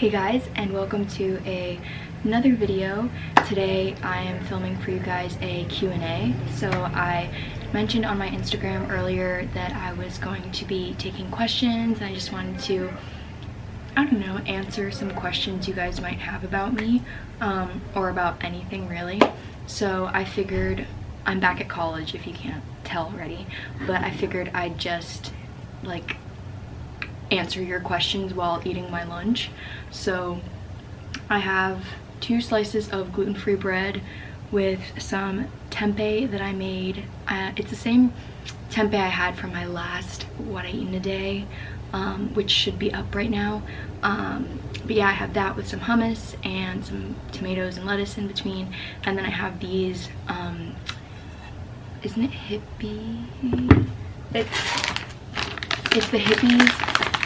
Hey guys, and welcome to another video. Today I am filming for you guys a Q&A. So I mentioned on my Instagram earlier that I was going to be taking questions. I just wanted to, I don't know, answer some questions you guys might have about me, or about anything really. So I figured, I'm back at college if you can't tell already, but I figured I'd just like answer your questions while eating my lunch. So I have 2 slices of gluten-free bread with some tempeh that I made. It's the same tempeh I had from my last What I Eat in a Day, which should be up right now. But yeah, I have that with some hummus and some tomatoes and lettuce in between. And then I have these, isn't it hippie? It's the Hippies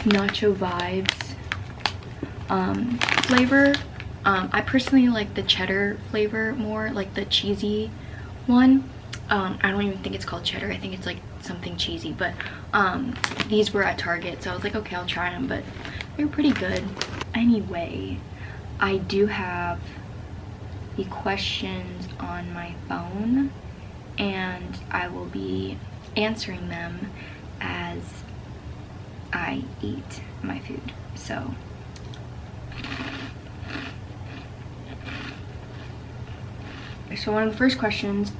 Nacho Vibes flavor. I personally like the cheddar flavor more, like the cheesy one. I don't even think it's called cheddar. I think it's like something cheesy, but these were at Target, so I was like, okay, I'll try them, but they're pretty good. Anyway, I do have the questions on my phone, and I will be answering them as I eat my food. So one of the first questions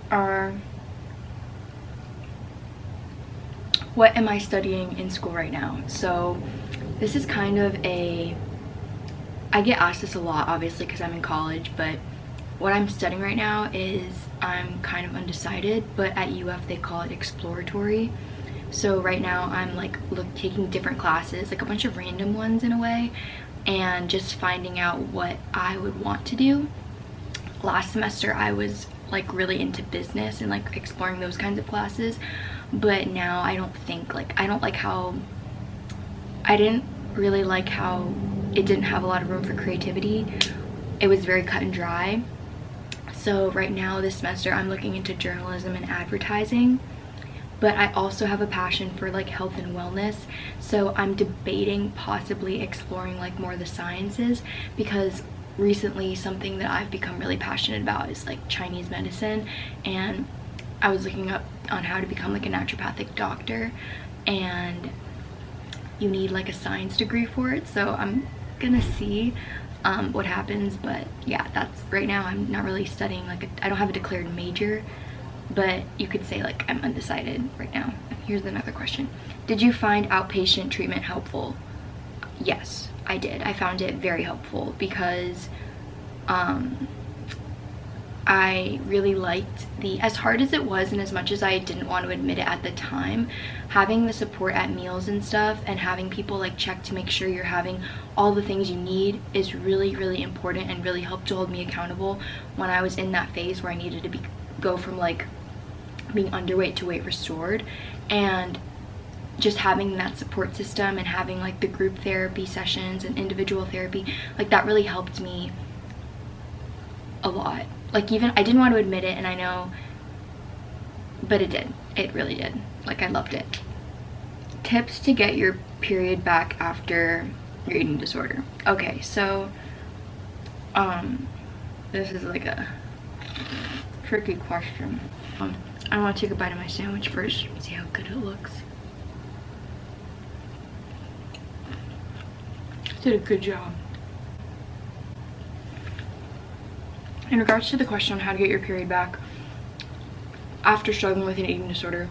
are, what am I studying in school right now? So this is kind of I get asked this a lot, obviously, because I'm in college, but what I'm studying right now is, I'm kind of undecided, but at UF they call it exploratory. So right now I'm like taking different classes, like a bunch of random ones in a way, and just finding out what I would want to do. Last semester I was like really into business and like exploring those kinds of classes, but now I didn't really like how it didn't have a lot of room for creativity. It was very cut and dry. So right now this semester I'm looking into journalism and advertising, but I also have a passion for like health and wellness. So I'm debating possibly exploring like more of the sciences, because recently something that I've become really passionate about is like Chinese medicine, and I was looking up on how to become like a naturopathic doctor, and you need like a science degree for it. So I'm gonna see what happens, but yeah, that's right now. I'm not really studying like I don't have a declared major, but you could say like I'm undecided right now. Here's another question. Did you find outpatient treatment helpful? Yes, I did. I found it very helpful because I really liked as hard as it was, and as much as I didn't want to admit it at the time, having the support at meals and stuff, and having people like check to make sure you're having all the things you need is really, really important, and really helped to hold me accountable when I was in that phase where I needed to go from like being underweight to weight restored. And just having that support system and having like the group therapy sessions and individual therapy, like that really helped me a lot. Like, even I didn't want to admit it, and I know, but it really did. Like, I loved it. Tips to get your period back after your eating disorder. Okay, so this is like a tricky question. I want to take a bite of my sandwich first, see how good it looks. Did a good job. In regards to the question on how to get your period back after struggling with an eating disorder,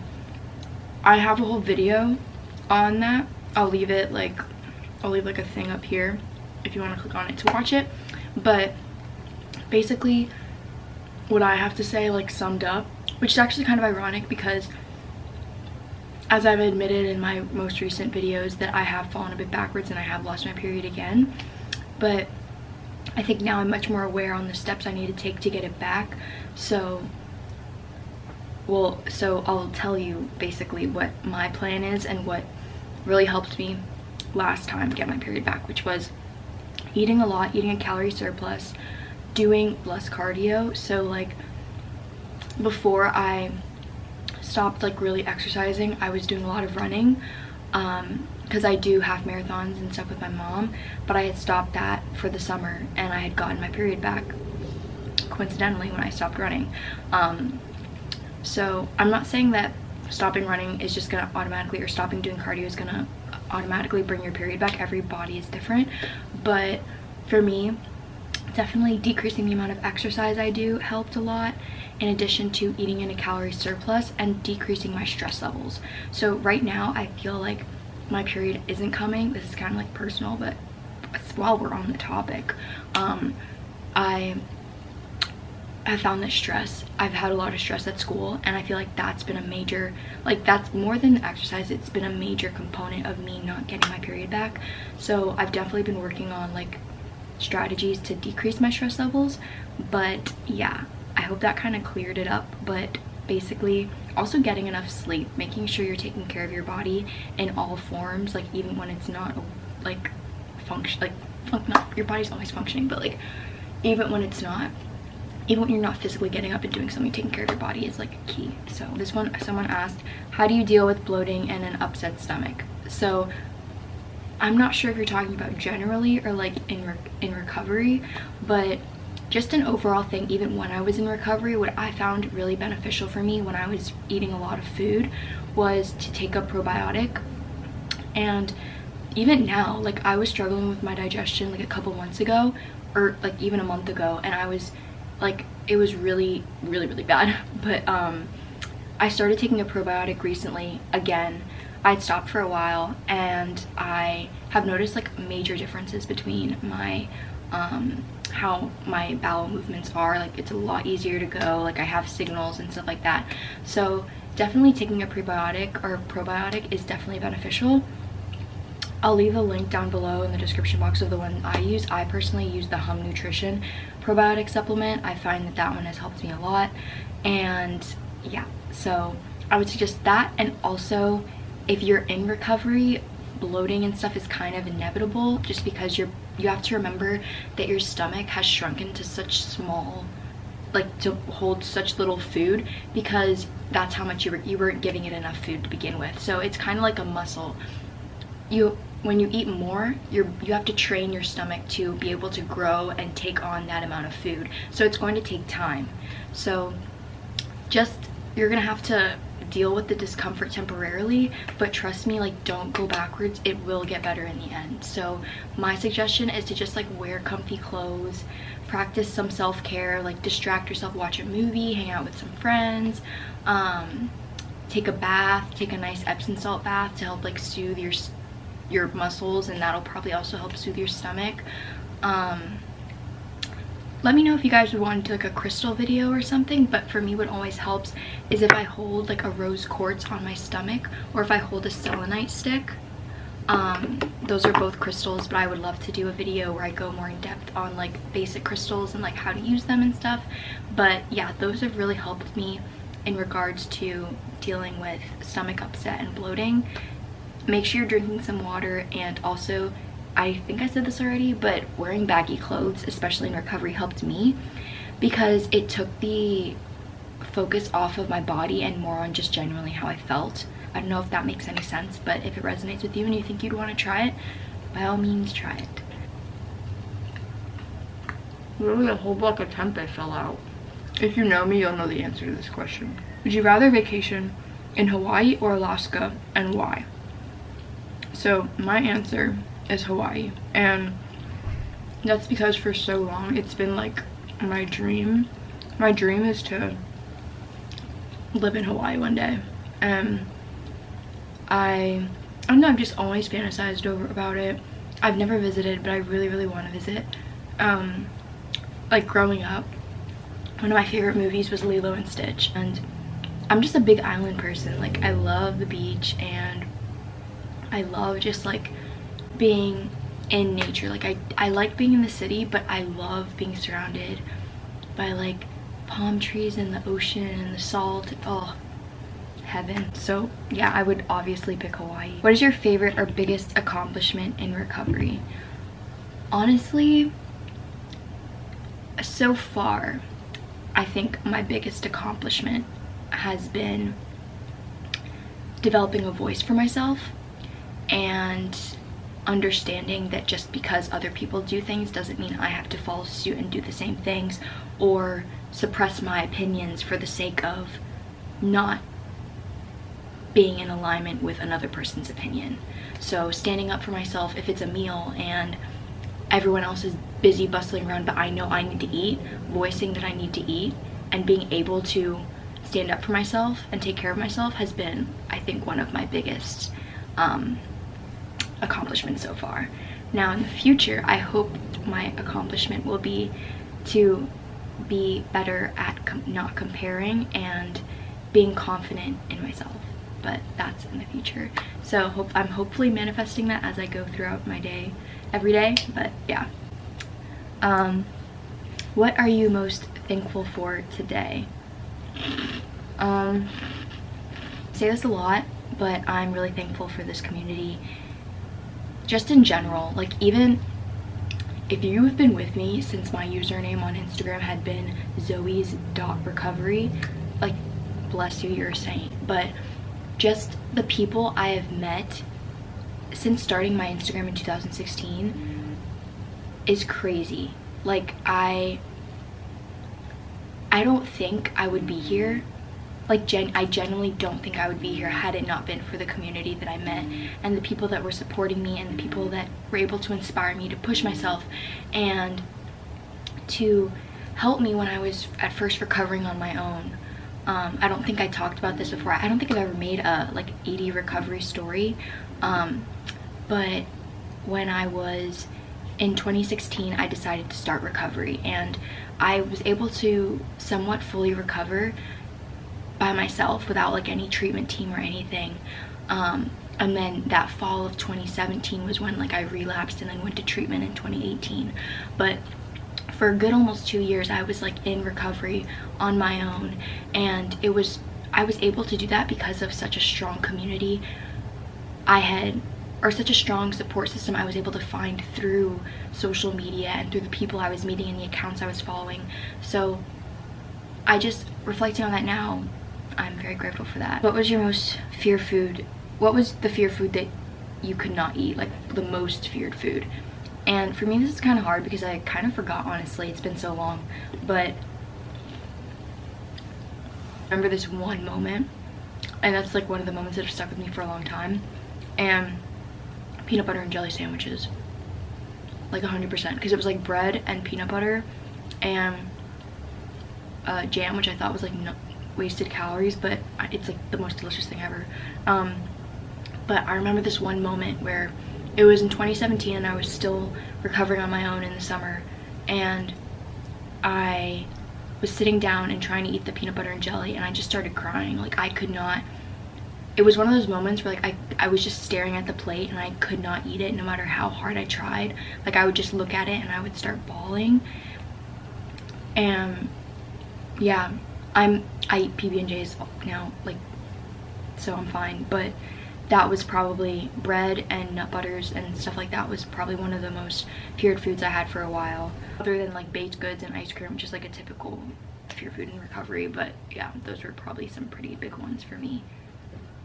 I have a whole video on that. I'll leave like a thing up here if you want to click on it to watch it. But basically what I have to say, like summed up, which is actually kind of ironic because, as I've admitted in my most recent videos, that I have fallen a bit backwards and I have lost my period again. But I think now I'm much more aware on the steps I need to take to get it back. So I'll tell you basically what my plan is and what really helped me last time get my period back, which was eating a lot, eating a calorie surplus, doing less cardio. So like before I stopped like really exercising, I was doing a lot of running, because I do half marathons and stuff with my mom, but I had stopped that for the summer and I had gotten my period back coincidentally when I stopped running. So I'm not saying that stopping running is just gonna automatically, or stopping doing cardio is gonna automatically bring your period back. Every body is different, but for me, definitely decreasing the amount of exercise I do helped a lot, in addition to eating in a calorie surplus and decreasing my stress levels. So right now I feel like my period isn't coming. This is kind of like personal, but while we're on the topic, I found that stress, I've had a lot of stress at school, and I feel like that's been a major, like that's more than the exercise, it's been a major component of me not getting my period back. So I've definitely been working on like strategies to decrease my stress levels. But yeah, I hope that kind of cleared it up. But basically, also getting enough sleep, making sure you're taking care of your body in all forms, like even when it's not like not, your body's always functioning, but like even when it's not, even when you're not physically getting up and doing something, taking care of your body is like key. So this one, someone asked, how do you deal with bloating and an upset stomach? So I'm not sure if you're talking about generally or like in recovery, but just an overall thing. Even when I was in recovery, what I found really beneficial for me when I was eating a lot of food was to take a probiotic. And even now, like I was struggling with my digestion like a couple months ago, or like even a month ago, and I was like, it was really bad. But I started taking a probiotic recently again. I'd stopped for a while, and I have noticed like major differences between my how my bowel movements are. Like it's a lot easier to go, like I have signals and stuff like that. So definitely taking a prebiotic or probiotic is definitely beneficial. I'll leave a link down below in the description box of the one I use. I personally use the Hum Nutrition probiotic supplement. I find that that one has helped me a lot. And yeah, so I would suggest that. And also, if you're in recovery, bloating and stuff is kind of inevitable, just because you have to remember that your stomach has shrunken to such small, like to hold such little food, because that's how much you weren't giving it enough food to begin with. So it's kind of like a muscle. When you eat more, you have to train your stomach to be able to grow and take on that amount of food. So it's going to take time. So just, you're gonna have to deal with the discomfort temporarily, but trust me, like don't go backwards. It will get better in the end. So my suggestion is to just like wear comfy clothes, practice some self-care, like distract yourself, watch a movie, hang out with some friends, take a bath, take a nice Epsom salt bath to help like soothe your muscles, and that'll probably also help soothe your stomach. Let me know if you guys would want to do like a crystal video or something, but for me what always helps is if I hold like a rose quartz on my stomach, or if I hold a selenite stick. Those are both crystals, but I would love to do a video where I go more in depth on like basic crystals and like how to use them and stuff. But yeah, those have really helped me in regards to dealing with stomach upset and bloating. Make sure you're drinking some water, and also, I think I said this already, but wearing baggy clothes, especially in recovery, helped me because it took the focus off of my body and more on just genuinely how I felt. I don't know if that makes any sense, but if it resonates with you and you think you'd want to try it, by all means try it. Literally a whole block of tempeh fell out. If you know me, you'll know the answer to this question. Would you rather vacation in Hawaii or Alaska, and why? So my answer is Hawaii, and that's because for so long it's been like my dream. My dream is to live in Hawaii one day, and I don't know, I've just always fantasized about it. I've never visited, but I really want to visit. Like growing up, one of my favorite movies was Lilo and Stitch, and I'm just a big island person. Like I love the beach, and I love just like being in nature. Like I like being in the city, but I love being surrounded by like palm trees and the ocean and the salt. Oh, heaven. So yeah, I would obviously pick Hawaii. What is your favorite or biggest accomplishment in recovery? Honestly, so far, I think my biggest accomplishment has been developing a voice for myself. and understanding that just because other people do things doesn't mean I have to follow suit and do the same things, or suppress my opinions for the sake of not being in alignment with another person's opinion. So standing up for myself if it's a meal and everyone else is busy bustling around but I know I need to eat, voicing that I need to eat and being able to stand up for myself and take care of myself has been, I think, one of my biggest accomplishments so far. Now in the future, I hope my accomplishment will be to be better at not comparing and being confident in myself, but that's in the future. So I'm hopefully manifesting that as I go throughout my day, every day. But yeah, what are you most thankful for today? I say this a lot, but I'm really thankful for this community just in general. Like, even if you have been with me since my username on Instagram had been zoe's.recovery, like, bless you, you're a saint. But just the people I have met since starting my Instagram in 2016 is crazy. Like, I don't think I would be here. Like, I genuinely don't think I would be here had it not been for the community that I met and the people that were supporting me and the people that were able to inspire me to push myself and to help me when I was at first recovering on my own. I don't think I talked about this before. I don't think I've ever made a like 80 recovery story, but when I was in 2016, I decided to start recovery, and I was able to somewhat fully recover by myself without like any treatment team or anything. And then that fall of 2017 was when like I relapsed and then went to treatment in 2018. But for a good almost 2 years, I was like in recovery on my own, and I was able to do that because of such a strong community I had, or such a strong support system I was able to find through social media and through the people I was meeting and the accounts I was following. So I just, reflecting on that now, I'm very grateful for that. What was your most fear food? What was the fear food that you could not eat, like the most feared food? And for me, this is kind of hard because I kind of forgot, honestly. It's been so long. But I remember this one moment, and that's like one of the moments that have stuck with me for a long time. And peanut butter and jelly sandwiches, like 100%, because it was like bread and peanut butter and jam, which I thought was like wasted calories, but it's like the most delicious thing ever. But I remember this one moment where it was in 2017 and I was still recovering on my own in the summer, and I was sitting down and trying to eat the peanut butter and jelly, and I just started crying. Like, I could not. It was one of those moments where like I was just staring at the plate and I could not eat it no matter how hard I tried. Like, I would just look at it and I would start bawling. And yeah, I eat PB&Js now, like, so I'm fine. But that was probably bread and nut butters and stuff like that was probably one of the most feared foods I had for a while, other than like baked goods and ice cream, which is like a typical fear food in recovery. But yeah, those were probably some pretty big ones for me.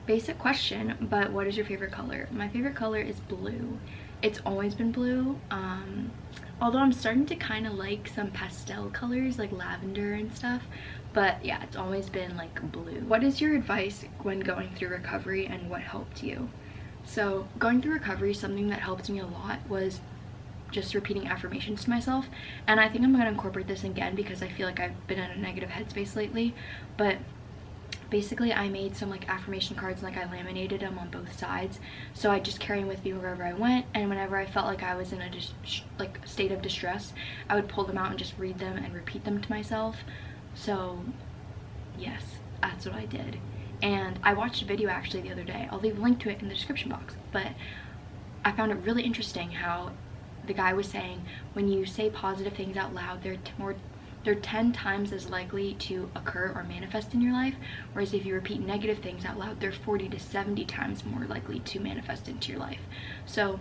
Basic question, but what is your favorite color? My favorite color is blue. It's always been blue, although I'm starting to kind of like some pastel colors like lavender and stuff. But yeah, it's always been like blue. What is your advice when going through recovery, and what helped you? So going through recovery, something that helped me a lot was just repeating affirmations to myself. And I think I'm going to incorporate this again because I feel like I've been in a negative headspace lately. But basically, I made some like affirmation cards and like I laminated them on both sides, so I just carry them with me wherever I went. And whenever I felt like I was in a state of distress, I would pull them out and just read them and repeat them to myself. So yes, that's what I did. And I watched a video actually the other day. I'll leave a link to it in the description box. But I found it really interesting how the guy was saying when you say positive things out loud, they're 10 times as likely to occur or manifest in your life, whereas if you repeat negative things out loud, they're 40 to 70 times more likely to manifest into your life. So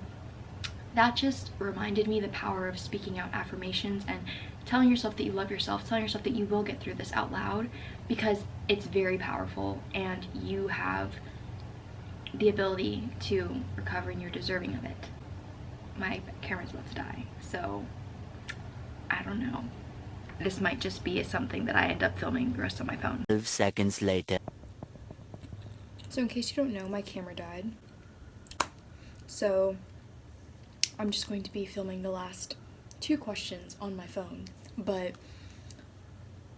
that just reminded me the power of speaking out affirmations and telling yourself that you love yourself, telling yourself that you will get through this out loud, because it's very powerful and you have the ability to recover, and you're deserving of it. My camera's about to die, so I don't know. This might just be something that I end up filming the rest of my phone. 12 seconds later. So in case you don't know, my camera died. So I'm just going to be filming the last 2 questions on my phone. But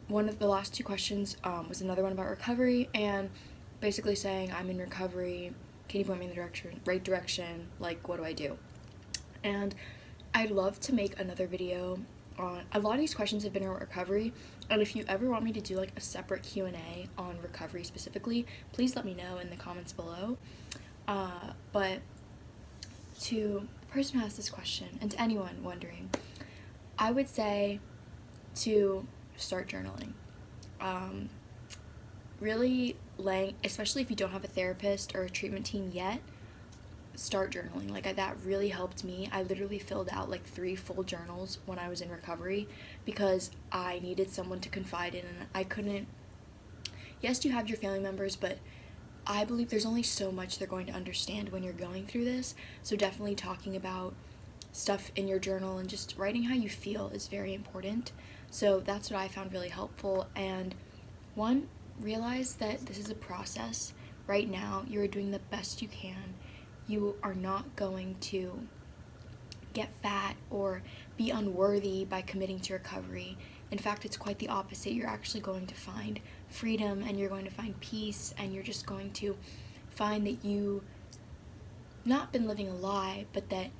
one of the last 2 questions was another one about recovery, and basically saying, I'm in recovery, can you point me in the right direction, like what do I do? And I'd love to make another video on, a lot of these questions have been about recovery, and if you ever want me to do like a separate Q&A on recovery specifically, please let me know in the comments below. But to the person who asked this question, and to anyone wondering, I would say to start journaling. Really especially if you don't have a therapist or a treatment team yet, start journaling. Like, that really helped me. I literally filled out like 3 full journals when I was in recovery because I needed someone to confide in, and I couldn't. Yes, you have your family members, but I believe there's only so much they're going to understand when you're going through this. So definitely talking about stuff in your journal and just writing how you feel is very important. So that's what I found really helpful. And one, realize that this is a process. Right now, you're doing the best you can. You are not going to get fat or be unworthy by committing to recovery. In fact, it's quite the opposite. You're actually going to find freedom, and you're going to find peace, and you're just going to find that you not been living a lie, but that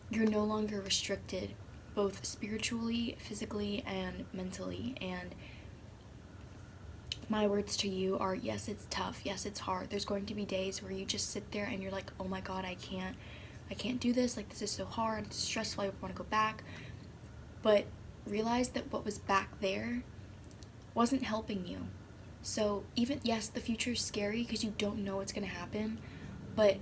you're no longer restricted, both spiritually, physically, and mentally. And my words to you are, yes, it's tough. Yes, it's hard. There's going to be days where you just sit there and you're like, oh my God, I can't do this. Like, this is so hard. It's stressful. I want to go back. But realize that what was back there wasn't helping you. So even, yes, the future is scary because you don't know what's going to happen. But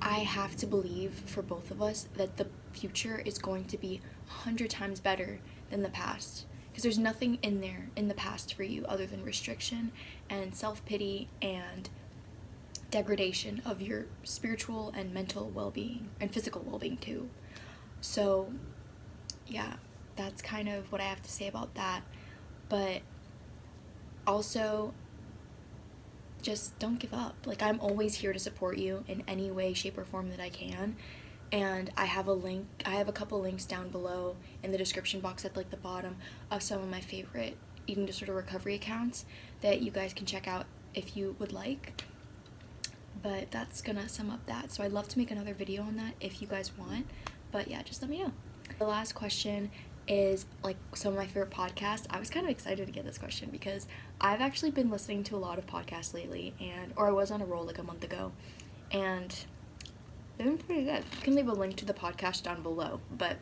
I have to believe for both of us that the future is going to be 100 times better than the past. Because there's nothing in there in the past for you other than restriction and self-pity and degradation of your spiritual and mental well-being and physical well-being too. So yeah, that's kind of what I have to say about that. But also, just don't give up. Like, I'm always here to support you in any way, shape, or form that I can. And I have a couple links down below in the description box at like the bottom of some of my favorite eating disorder recovery accounts that you guys can check out if you would like. But that's gonna sum up that. So I'd love to make another video on that if you guys want. But yeah, just let me know. The last question is like some of my favorite podcasts. I was kind of excited to get this question because I've actually been listening to a lot of podcasts lately, or I was on a roll like a month ago, and they've been pretty good. You can leave a link to the podcast down below, but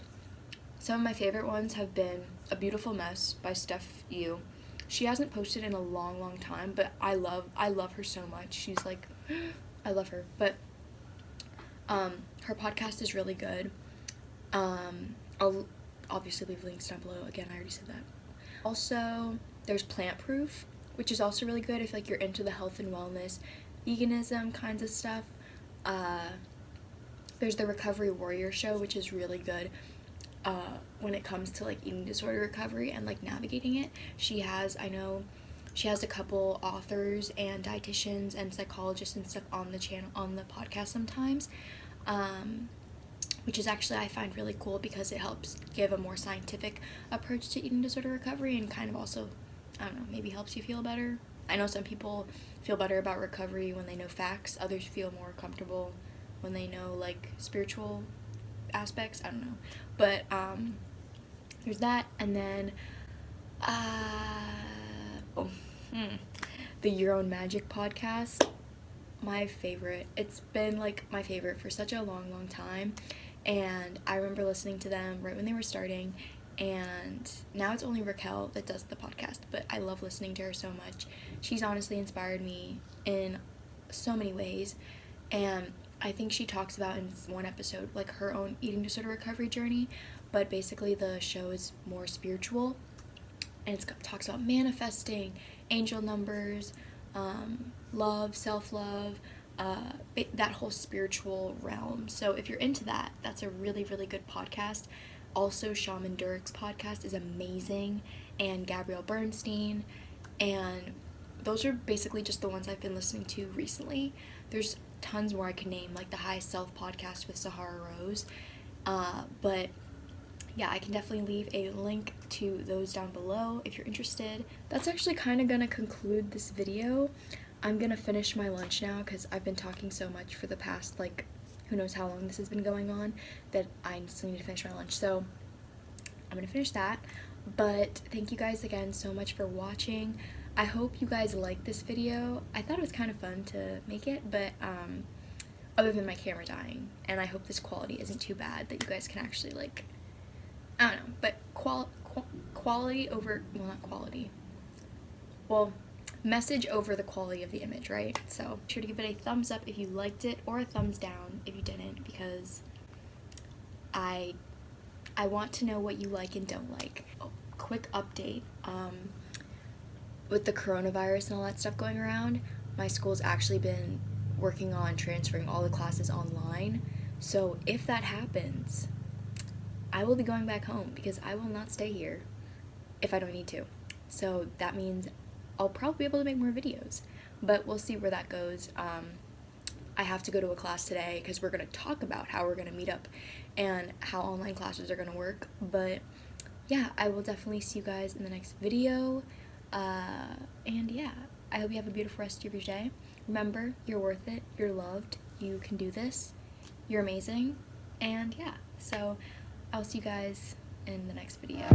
some of my favorite ones have been A Beautiful Mess by Steph Yu. She hasn't posted in a long time, but I love her so much. She's like, I love her. But her podcast is really good. I'll obviously leave links down below. Again, I already said that. Also, there's Plant Proof, which is also really good if like you're into the health and wellness, veganism kinds of stuff. There's the Recovery Warrior Show, which is really good when it comes to like eating disorder recovery and like navigating it. She has a couple authors and dietitians and psychologists and stuff on the channel, on the podcast sometimes, which is actually, I find really cool because it helps give a more scientific approach to eating disorder recovery and kind of also, I don't know, maybe helps you feel better. I know some people feel better about recovery when they know facts. Others feel more comfortable when they know like spiritual aspects. I don't know, but there's that. And then the Your Own Magic podcast, my favorite. It's been like my favorite for such a long time, and I remember listening to them right when they were starting, and now it's only Raquel that does the podcast, but I love listening to her so much. She's honestly inspired me in so many ways, and I think she talks about in one episode like her own eating disorder recovery journey, but basically the show is more spiritual, and it talks about manifesting, angel numbers, love, self-love, that whole spiritual realm. So if you're into that, that's a really, really good podcast. Also, Shaman Durek's podcast is amazing, and Gabrielle Bernstein, and those are basically just the ones I've been listening to recently. There's tons more I can name, like the High Self podcast with Sahara Rose, but yeah, I can definitely leave a link to those down below if you're interested. That's actually kind of gonna conclude this video. I'm gonna finish my lunch now because I've been talking so much for the past, like, who knows how long this has been going on, that I still need to finish my lunch. So I'm gonna finish that. But thank you guys again so much for watching. I hope you guys liked this video. I thought it was kind of fun to make it, but other than my camera dying, and I hope this quality isn't too bad, that you guys can actually, like, I don't know, but quality over, well, not quality, well, message over the quality of the image, right? So be sure to give it a thumbs up if you liked it, or a thumbs down if you didn't, because I want to know what you like and don't like. Oh, quick update, with the coronavirus and all that stuff going around, my school's actually been working on transferring all the classes online. So if that happens, I will be going back home because I will not stay here if I don't need to. So that means I'll probably be able to make more videos, but we'll see where that goes. I have to go to a class today because we're going to talk about how we're going to meet up and how online classes are going to work. But yeah, I will definitely see you guys in the next video. And yeah, I hope you have a beautiful rest of your day. Remember, you're worth it, you're loved, you can do this, you're amazing, and yeah, so I'll see you guys in the next video.